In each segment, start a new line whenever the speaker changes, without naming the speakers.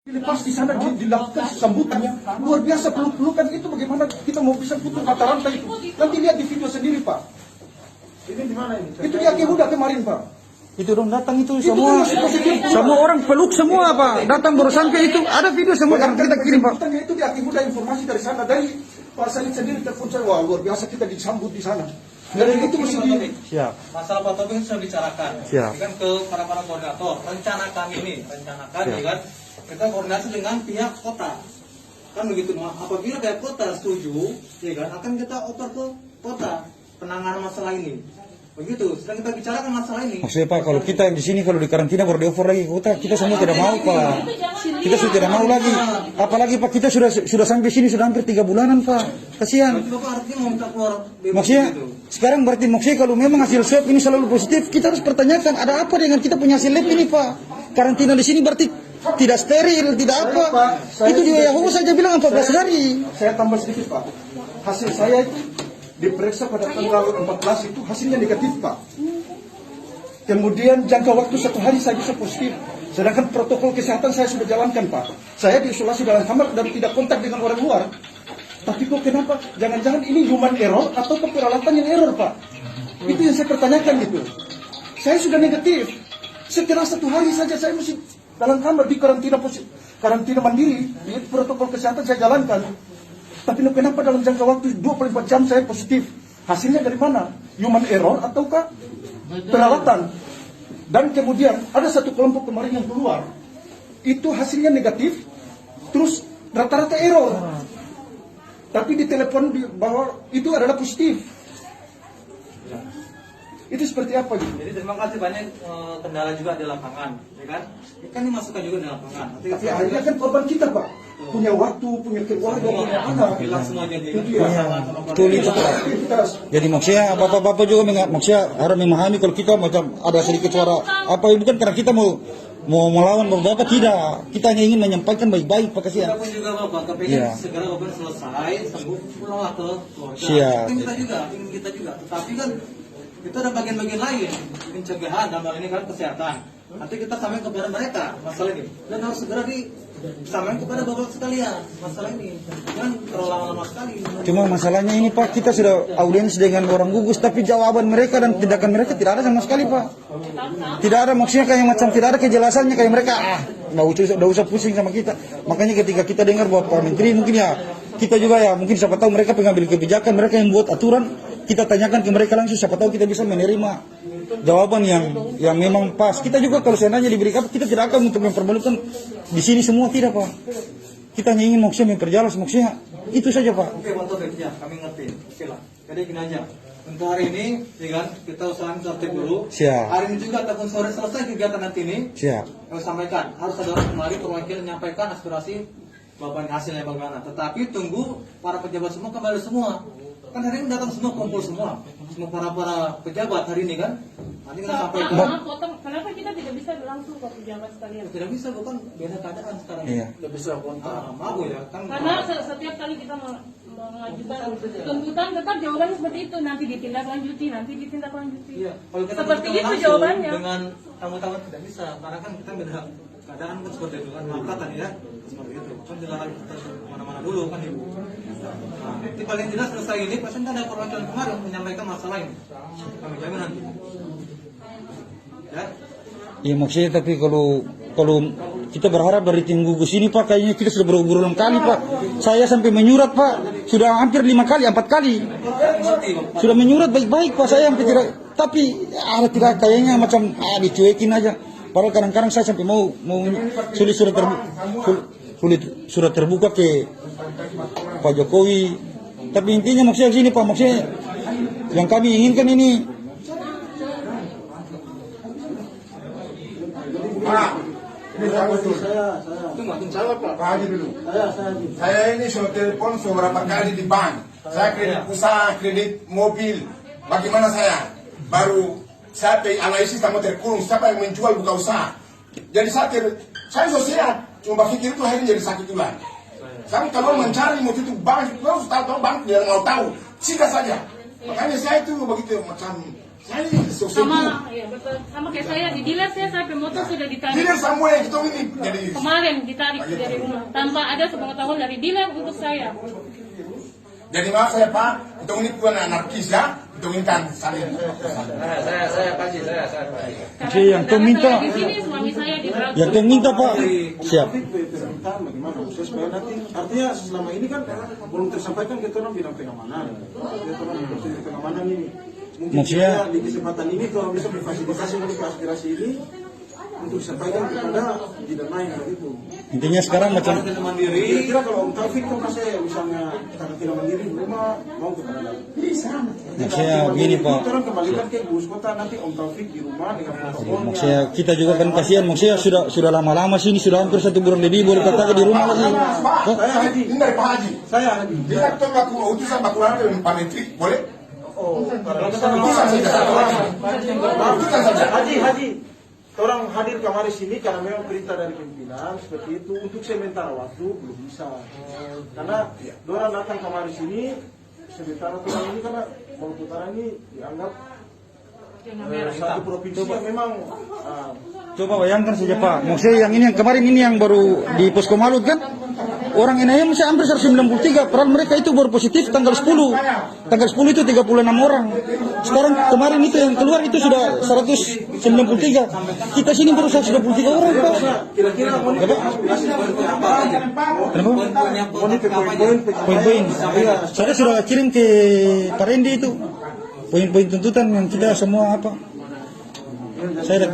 Pas di sana dilakukan sambutannya luar biasa, peluk-pelukan itu. Bagaimana kita mau bisa putus mata rantai itu? Nanti lihat di video sendiri, Pak.
Ini di mana ini?
Itu di Akihuda kemarin, Pak.
Itu dong datang itu
Itu
semua,
kan masih positif.
semua orang peluk semua Pak, datang baru sampai itu ada video semua kan kita kirim Pak.
Itu di Akihuda, informasi dari sana, dari Pak Salid sendiri telepon saya, wah luar biasa kita disambut di sana. Dan itu mesti di...
Siap.
Masalah Pak Tobing sudah bicarakan.
Siap.
Kan ke para koordinator, rencana kami ini, rencanakan ya kan, kita koordinasi dengan pihak kota. Kan begitu, apabila pihak kota setuju, ya kan, akan kita oper ke kota penanganan masalah ini. Begitu, sedang kita bicarakan masalah ini.
Maksudnya Pak, kalau kita di sini kalau di karantina baru di-offer lagi kita semua tidak mau Pak. Kita sudah tidak mau lagi. Apalagi Pak, kita sudah sampai sini sudah hampir 3 bulanan Pak. Kasihan.
Berarti Bapak artinya mau minta keluar bebas
Maksudnya
gitu.
sekarang berarti maksudnya kalau memang hasil swab ini selalu positif, kita harus pertanyakan ada apa dengan kita punya hasil lab ini Pak. Karantina di sini berarti tidak steril, tidak apa. Itu juga WHO saja bilang 14 hari.
Saya tambah sedikit, Pak. Hasil saya itu diperiksa pada tanggal 14 itu hasilnya negatif, Pak. Kemudian jangka waktu 1 hari saya bisa positif. Sedangkan protokol kesehatan saya sudah jalankan, Pak. Saya diisolasi dalam kamar dan tidak kontak dengan orang luar. Tapi kok kenapa? Jangan-jangan ini human error atau peralatan yang error, Pak? Itu yang saya pertanyakan gitu. Saya sudah negatif. Setelah 1 hari saja saya mesti dalam kamar di karantina mandiri. Itu protokol kesehatan saya jalankan. Tapi kenapa dalam jangka waktu 24 jam saya positif? Hasilnya dari mana? Human error ataukah peralatan? Dan kemudian ada satu kelompok kemarin yang keluar, itu hasilnya negatif, terus rata-rata error. Tapi di telepon bahwa itu adalah positif. Itu seperti apa gitu?
Jadi terima kasih banyak kendala juga di lapangan, ya kan? Kan ini masukan juga di lapangan.
Tapi akhirnya kan korban kita, Pak. Punya waktu, punya keluarga, punya anak.
Bilang semua jadi
Itu ya.
Betul itu Pak. Jadi maksudnya bapak-bapak juga maksudnya harus memahami kalau kita macam ada sedikit suara apa bukan karena kita mau melawan bapak tidak, kita hanya ingin menyampaikan baik-baik Pak, kasihan.
Kita pun juga Bapak kepengen segera Bapak selesai, sembuh pulanglah ke keluarga.
Siap.
Itu ingin kita juga. Tetapi kan itu ada bagian-bagian lain, pencegahan dalam hal ini kan kesehatan. Nanti kita sampaikan kepada mereka masalah ini dan harus segera disampaikan kepada bapak sekalian masalah ini. Jangan terlalu lama sekali.
Cuma masalahnya ini Pak, kita sudah audiens dengan orang gugus, tapi jawaban mereka dan tindakan mereka tidak ada sama sekali Pak. Tidak ada, maksudnya kayak macam tidak ada kejelasannya, kayak mereka nggak usah pusing sama kita. Makanya ketika kita dengar bahwa Pak Menteri mungkin ya kita juga ya mungkin siapa tahu mereka pengambil kebijakan, mereka yang buat aturan, kita tanyakan ke mereka langsung, siapa tahu kita bisa menerima jawaban yang memang pas. Kita juga kalau seandainya diberikan, kita tidak akan untuk mempermalukan di sini semua, tidak Pak. Kita hanya ingin maksudnya memperjelas, maksudnya itu saja Pak.
Oke Pak Taufik, ya kami ngerti. Oke lah. Jadi gini aja. Untuk hari ini, ya kan, kita usahakan tertib dulu.
Siap.
Hari ini juga ataupun sore selesai kegiatan nanti ini.
Siap.
Kami sampaikan, harus ada orang kemari perwakilan menyampaikan aspirasi bapak hasilnya bagaimana. Tetapi tunggu para pejabat semua kembali semua. Kan hari ini datang semua, kumpul semua para pejabat hari ini kan. Nanti kita sampaikan.
Maaf, potong. Kenapa kita tidak bisa langsung ke pejabat sekalian?
Tidak bisa, bukan beda keadaan sekarang.
Iya.
Tidak bisa kontak. Mau ya kan.
Karena setiap kali kita mengajukan tuntutan tetap jawabannya seperti itu, nanti ditindaklanjuti.
Iya. Kalau kita
Seperti
bertemu
itu
langsung
jawabannya.
dengan tamu-tamu tidak bisa, karena kan kita beda keadaan kan seperti itu kan, angkatan ya seperti itu. Kan dilarang kita kemana-mana dulu kan ibu. Nah, nanti paling jelas selesai ini pasti ada perwakilan kemarin menyampaikan masalah ini. Kami jamin nanti. Ya.
Ya maksudnya tapi kalau kita berharap dari tim gugus ini Pak, kayaknya kita sudah berulang kali Pak. Saya sampai menyurat Pak, sudah hampir 5 kali, 4 kali. Sudah menyurat baik-baik Pak, saya hampir tidak. Tapi tidak kayaknya macam dicuekin aja. Padahal kadang-kadang saya sampai mau sulit surat terbuka ke Pak Jokowi. Tapi intinya maksudnya sini Pak, maksudnya yang kami inginkan ini.
Pak, ini saya betul.
Saya.
Pak Haji dulu. Saya ini sudah telepon beberapa kali di bank. Saya kredit usaha, kredit mobil. Bagaimana saya? Baru saya analisis sama terkurung. Siapa yang menjual buka usaha? Jadi saya so sehat. Cuma pikir itu akhirnya jadi sakit tulang. Saya kalau mencari mau tutup bank, tahu bank dia mau tahu. Sikat saja. Makanya saya itu begitu macam Saya ini sosial.
Sama, ya betul. Sama kayak saya di dealer saya sampai motor sudah ditarik.
Dealer semua yang kita ini jadi
Kemarin ditarik dari rumah tanpa ada sepengetahuan dari dealer untuk saya.
jadi maaf saya Pak, kita ini bukan anarkis ya, kita ini kan saling.
Oke, yang kau minta,
Di sini suami saya di Brazil.
yang kau minta Pak, siap.
Permintaan bagaimana proses supaya nanti artinya selama ini kan belum tersampaikan ke orang bidang pengamanan. Kita orang prosedur pengamanan ini. Mungkin
Maksudnya-
kita di kesempatan ini orang bisa berfasilitasi untuk aspirasi ini untuk disampaikan kepada bidang lain begitu.
Intinya sekarang macam
Karantina mandiri.
Kira-kira kalau Om Taufik tuh kasih misalnya karantina mandiri di rumah mau ke mana?
maksudnya begini Pak.
Orang kembalikan ke Gus Kota nanti Om Taufik di rumah dengan protokolnya.
Maksudnya kita juga kan kasihan, maksudnya sudah lama-lama sini, sudah hampir 1 bulan lebih boleh katakan di rumah lagi.
Pak,
Saya Haji.
ini dari Pak Haji.
Saya Haji.
Kita ketemu aku utusan Pak Kulana dengan Pak Menteri, boleh?
Oh,
Utusan saja. Utusan saja.
Haji. Orang hadir kemarin sini karena memang perintah dari pimpinan seperti itu untuk sementara waktu belum bisa. Karena orang datang kemarin sini sementara orang ini karena Maluku Utara ini dianggap satu provinsi yang memang
Coba bayangkan saja Pak, maksudnya yang ini yang kemarin ini yang baru di Posko Malut kan, orang NIM masih hampir 193, padahal mereka itu baru positif tanggal 10. Tanggal 10 itu 36 orang. Sekarang kemarin itu yang keluar itu sudah 193. Kita sini baru 123 orang Pak.
kira-kira mau
Ya, Pak. Poin-poin. Saya sudah kirim ke Pak Rendi itu. Poin-poin tuntutan yang kita semua apa. Saya dah,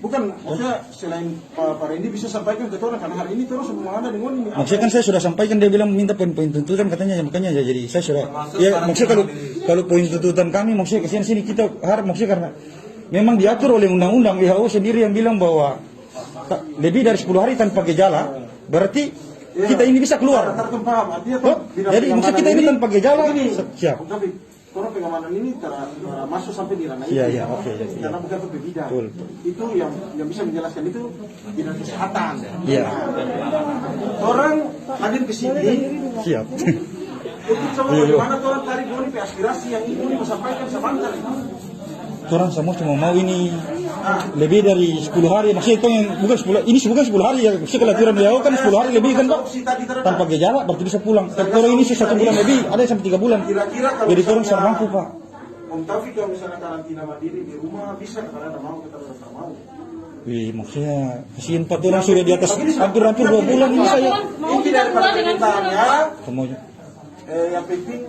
bukan maksudnya selain Pak Rendi bisa sampaikan ke orang karena hari ini terus semua ada dengan ini.
maksudnya kan saya sudah sampaikan, dia bilang minta poin-poin tuntutan katanya, makanya ya jadi saya sudah ya maksudnya kalau poin tuntutan kami maksudnya kesini sini kita harap maksudnya karena memang diatur oleh undang-undang WHO sendiri yang bilang bahwa lebih dari 10 hari tanpa gejala berarti kita ini bisa keluar.
Tertentu paham artinya
Oh, jadi maksud kita ini tanpa gejala siap.
Tapi orang pengamanan ini masuk sampai di ranah itu.
Iya, iya, oke, iya.
Karena bukan satu bidang.
Betul.
Itu yang bisa menjelaskan itu bidang kesehatan.
Iya.
Orang hadir ke sini
Siap.
untuk sama bagaimana orang tarik ini ke aspirasi yang ini disampaikan sebentar.
Orang semua cuma mau ini lebih dari 10 hari, maksudnya itu yang bukan 10, ini bukan 10 hari ya, maksudnya kalau aturan WHO kan 10 hari lebih kan Pak, tanpa gejala berarti bisa pulang. Tapi orang ini 1 bulan lebih, ada yang sampai 3 bulan.
Kira-kira kalau
Jadi orang
misalnya-
sudah mampu Pak.
Om Taufik kalau misalnya karantina mandiri di rumah bisa karena ada mau kita tidak mau.
Wih, maksudnya kasihan Pak, orang sudah di atas hampir 2 bulan ini saya.
Mau kita keluar dengan
permintaannya,
Semuanya.
yang penting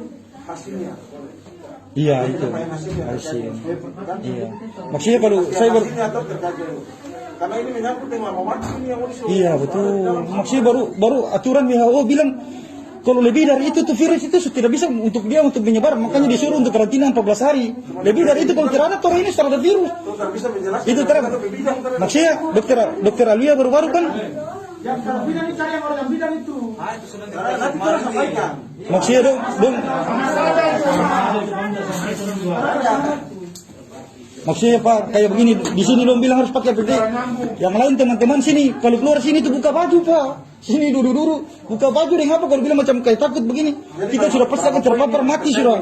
hasilnya.
Iya itu. Hasil. Iya. Maksudnya kalau saya
Hasilnya atau terkait karena ini menyangkut dengan mati ini yang mau
iya betul. Maksudnya baru aturan WHO bilang kalau lebih dari itu tuh virus itu tidak bisa untuk menyebar, makanya disuruh untuk karantina 14 hari. Lebih dari itu kalau tidak ada orang ini sudah ada virus.
Tidak bisa menjelaskan.
Itu terang. Maksudnya dokter Alia baru-baru kan
Yang kalau bidang ini cari yang orang yang bidang itu. Nanti kita sampaikan.
maksudnya dong. Maksudnya Pak kayak begini di sini dong bilang harus pakai APD. Yang lain teman-teman sini kalau keluar sini itu buka baju Pak. Sini duduk buka baju deh apa kalau bilang macam kayak takut begini. Kita sudah pasti akan terpapar mati sudah.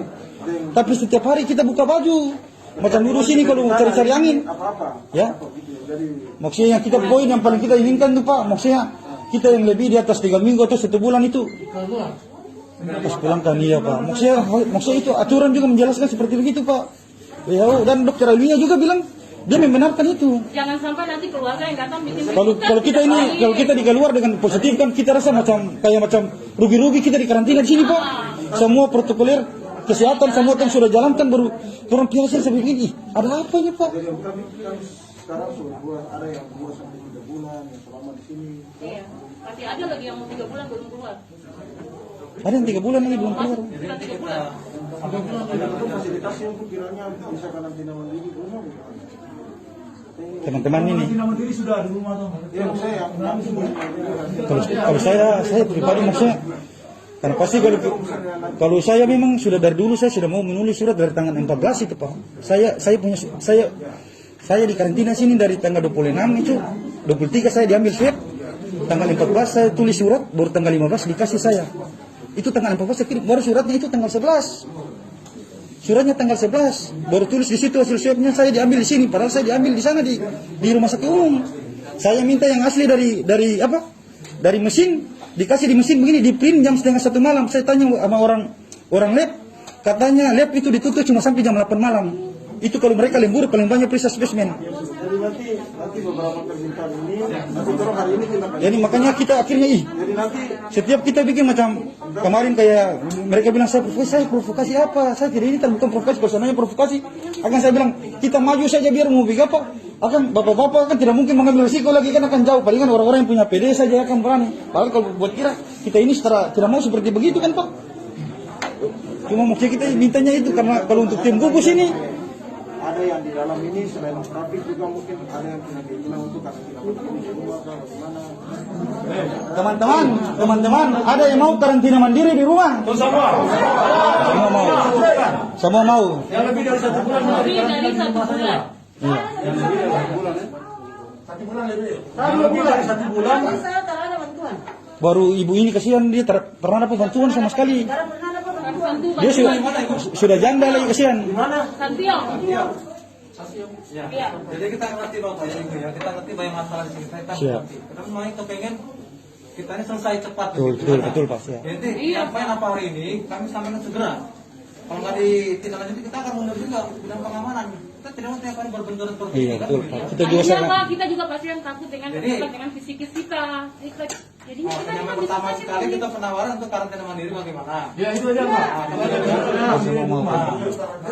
Tapi setiap hari kita buka baju. Macam duduk sini kalau cari-cari angin.
Apa-apa.
Ya.
Jadi
Maksudnya yang kita poin yang paling kita inginkan tuh Pak, maksudnya kita yang lebih di atas 3 minggu atau 1 bulan itu pas pulang kan iya Pak. Maksudnya itu aturan juga menjelaskan seperti begitu Pak. WHO dan dokter Alia juga bilang dia membenarkan itu.
Jangan sampai nanti keluarga yang datang bikin
Kalau kita di keluar dengan positif kan kita rasa macam rugi-rugi kita di karantina di sini Pak. Semua protokoler kesehatan semua kan sudah jalankan baru orang biasa seperti ini. Ada apa ya Pak?
jadi yang kami kan sekarang sudah ada yang 2 sampai 3 bulan yang selama di sini.
Iya. Masih ada lagi yang mau 3 bulan belum keluar.
Ada yang 3 bulan lagi belum keluar.
Bukan 3 bulan.
Itu fasilitasnya untuk kiranya bisa karantina mandiri di rumah.
Teman-teman ini.
Ya saya yang langsung
Kalau saya pribadi maksudnya karena pasti kalau saya memang sudah dari dulu saya sudah mau menulis surat dari tanggal 14 itu Pak. Saya di karantina sini dari tanggal 26 itu 23 saya diambil swab. Tanggal 14 saya tulis surat, baru tanggal 15 dikasih saya. Itu tanggal 14 saya kirim, baru suratnya itu tanggal 11. suratnya tanggal 11, baru tulis di situ hasil swabnya saya diambil di sini, padahal saya diambil di sana di rumah sakit umum. Saya minta yang asli dari mesin, dikasih di mesin begini, di print jam 1:30 malam. Saya tanya sama orang lab, katanya lab itu ditutup cuma sampai jam 8 malam. Itu kalau mereka lembur paling banyak periksa spesimen.
Jadi nanti beberapa permintaan ini nanti orang hari ini kita
Jadi makanya kita akhirnya
jadi nanti
setiap kita bikin macam kemarin kayak mereka bilang saya provokasi apa? Saya tidak, ini bukan provokasi, kalau seandainya provokasi akan saya bilang kita maju saja biar mau bikin apa? Akan bapak-bapak kan tidak mungkin mengambil risiko lagi, kan akan jauh. Palingan orang-orang yang punya PD saja akan berani. Padahal kalau buat kira kita ini tidak mau seperti begitu kan Pak? Cuma maksudnya kita mintanya itu karena kalau untuk tim gugus ini
ada yang di dalam ini selain operatif juga mungkin ada yang punya keinginan untuk karantina mandiri di rumah atau bagaimana.
teman-teman ada yang mau karantina mandiri di rumah? Semua mau.
Yang lebih dari 1 bulan.
Lebih dari 1 bulan.
Yang lebih dari 1 bulan ya. 1 bulan lebih. Yang lebih dari 1 bulan.
Saya tak ada bantuan.
Baru ibu ini kasihan, dia pernah dapat bantuan sama sekali. Dia sudah janda lagi kasihan.
Santiong.
Ya.
Iya.
Jadi kita ngerti Bapak ya Ibu ya, kita ngerti banyak masalah di sini. Saya tahu
Siap.
ngerti. Kita memang kepengen kita ini selesai cepat.
Betul Pak. Siap.
Jadi apa hari ini kami sampaikan segera. Kalau nggak ditindaklanjuti kita akan mundur juga bidang pengamanan. Kita tidak mau tiap hari berbenturan seperti
Iya
ini kan.
betul Pak. Kita juga
Iya
sangat.
Pak, kita juga pasti yang takut dengan
Jadi-
dengan fisikis kita. Jadi
Oh,
kita
yang
juga
pertama
bisa
sekali kita penawaran untuk karantina mandiri bagaimana?
Ya itu aja Pak.
Kita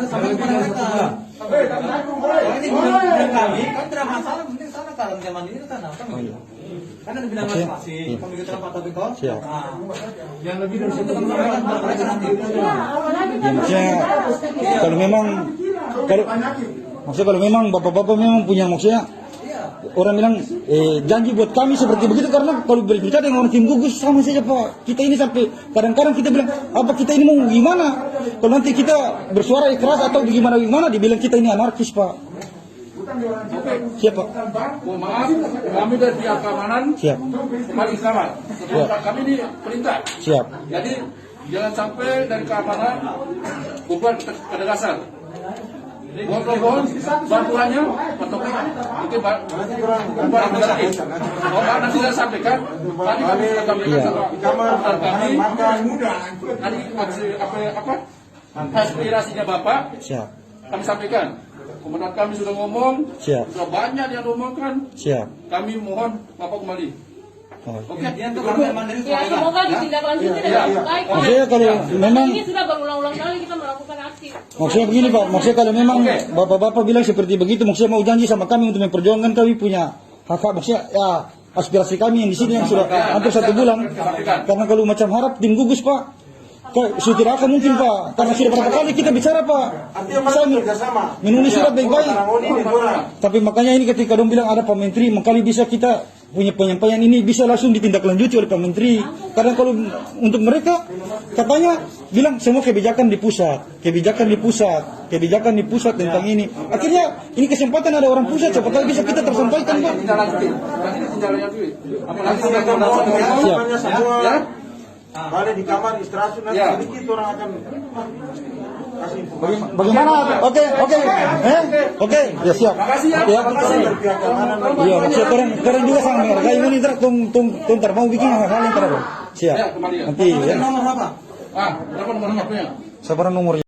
sampai kepada mereka. Kalau ini bidang kami, kan tidak masalah, penting sana karantina mandiri ke sana. Kan begitu. Kan ada bidang masing-masing. Kami kita Pak Tobiko.
Siap.
Yang lebih dari 1
Kita
bulan.
sampaikan kepada mereka nanti.
Ya, maksudnya kalau memang kalau memang bapak-bapak memang punya maksudnya orang bilang janji buat kami seperti begitu, karena kalau berbicara dengan orang tim gugus sama saja Pak. Kita ini sampai kadang-kadang kita bilang apa kita ini mau gimana? Kalau nanti kita bersuara keras atau gimana dibilang kita ini anarkis Pak. Siap Pak.
Oh, maaf, kami dari pihak keamanan
Siap.
paling selamat. Kami ini perintah.
Siap.
Jadi jangan sampai dari keamanan bubar ketegasan. Mohon bantuannya Topik mungkin bubar sedikit. Nanti saya sampaikan. Tadi kami sampaikan sama kami tadi apa aspirasinya Bapak
Siap.
kami sampaikan. Komandan kami sudah ngomong,
Siap.
sudah banyak yang ngomongkan.
Siap.
Kami mohon Bapak kembali.
Oh.
Oke.
Dia untuk karantina mandiri
Ya
soalnya.
semoga ditindaklanjuti dengan baik. Pak.
Maksudnya kalau memang
Ini sudah berulang-ulang kali kita melakukan aksi.
maksudnya begini Pak, maksudnya kalau memang bapak-bapak bilang seperti begitu, maksudnya mau janji sama kami untuk memperjuangkan kami punya hak-hak, maksudnya ya aspirasi kami yang di sini yang sudah hampir 1 bulan. Karena kalau macam harap tim gugus Pak, sudah tidak akan mungkin Pak, karena sudah berapa kali kita bicara Pak. Saya menulis surat baik-baik. Tapi makanya ini ketika dong bilang ada Pak Menteri, makanya bisa kita punya penyampaian ini bisa langsung ditindaklanjuti oleh Pak Menteri. Karena kalau untuk mereka katanya bilang semua kebijakan di pusat tentang ini. Akhirnya ini kesempatan ada orang pusat, siapa tahu bisa kita tersampaikan Pak.
Apalagi
Siap.
ya.
Balik di kamar istirahat nanti
Ya.
sedikit orang akan kasih informasi.
Bagaimana? Oke. Oke, ya siap.
Makasih ya.
Ya.
Makasih.
Pihak keamanan
Iya, maksudnya keren juga sangat menghargai ini ntar mau bikin hal-hal yang terlalu. Siap.
Ya, kembali ya.
Nanti ya.
Nomor apa?
Berapa nomor HP-nya?
Sabaran nomornya.